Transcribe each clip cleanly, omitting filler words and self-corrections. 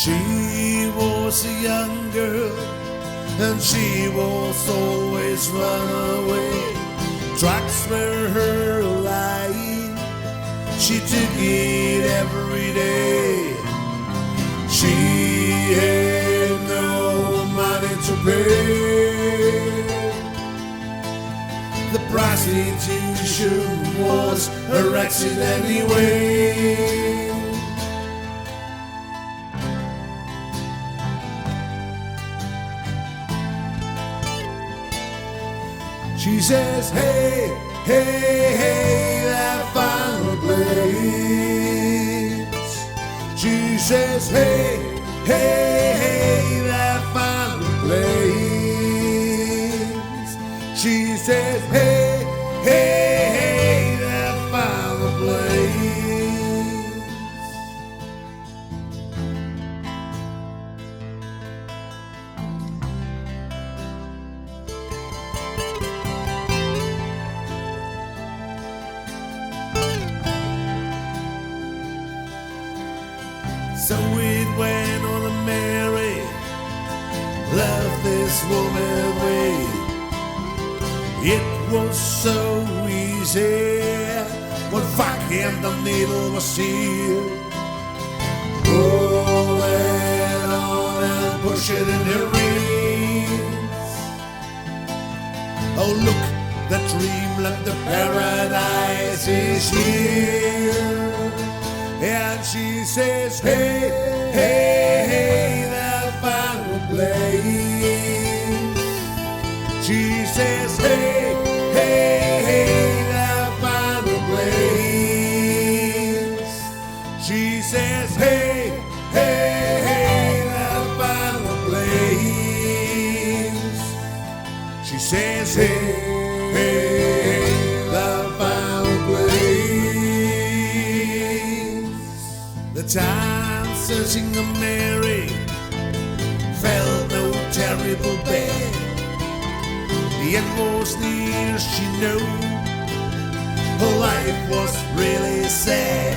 She was a young girl, and she was always run away. Drugs were her life, she took it every day. She had no money to pay. The prostitution was her exit anyway. She says, hey, hey, hey, that final place. She says, hey, hey, hey, that final place. She says, hey, hey, hey, that final place. So it went on to marry, love this woman way. It was so easy when fucking the needle was here. Pull it on and push it in the rings. Oh look, the dreamland, the paradise is here. And she says, hey, hey, hey, that final place. She says, hey, hey, hey, that final place. She says, hey, hey, hey, that final place. She says, hey, hey, that final place. The time searching of Mary felt no terrible pain. The end was near, she knew her life was really sad.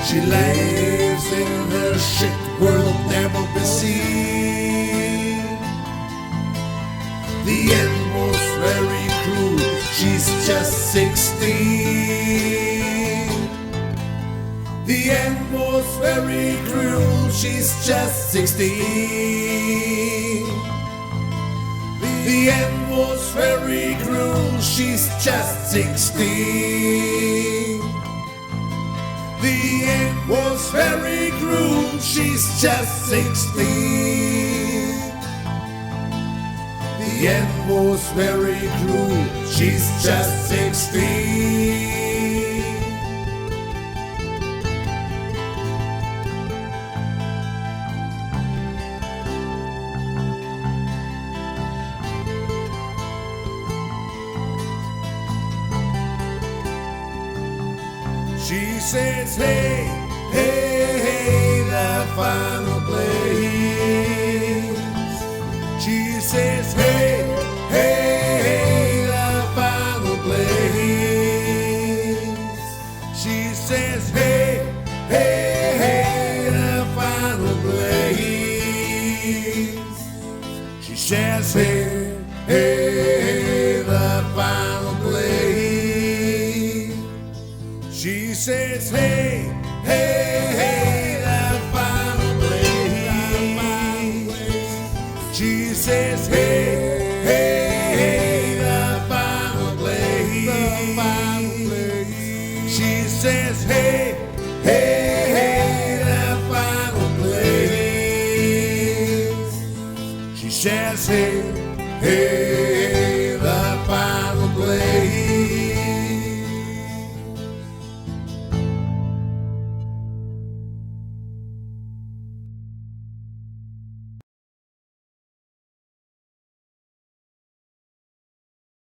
She lives in her shit world, never be seen. The end was very cruel, she's just 16. The end was very cruel, she's just 16. The end was very cruel, she's just 16. The end was very cruel, she's just 16. The end was very cruel, she's just 16. She says, hey, hey, hey, that final place. She says, hey, hey, hey, that final place. She says, hey, hey, hey, that final place. She says, hey, hey, hey, that final place. She says, hey, hey, hey, that final place. She says, hey, hey, hey, that final place. She says, hey, hey, hey, that final place. She says, hey, hey.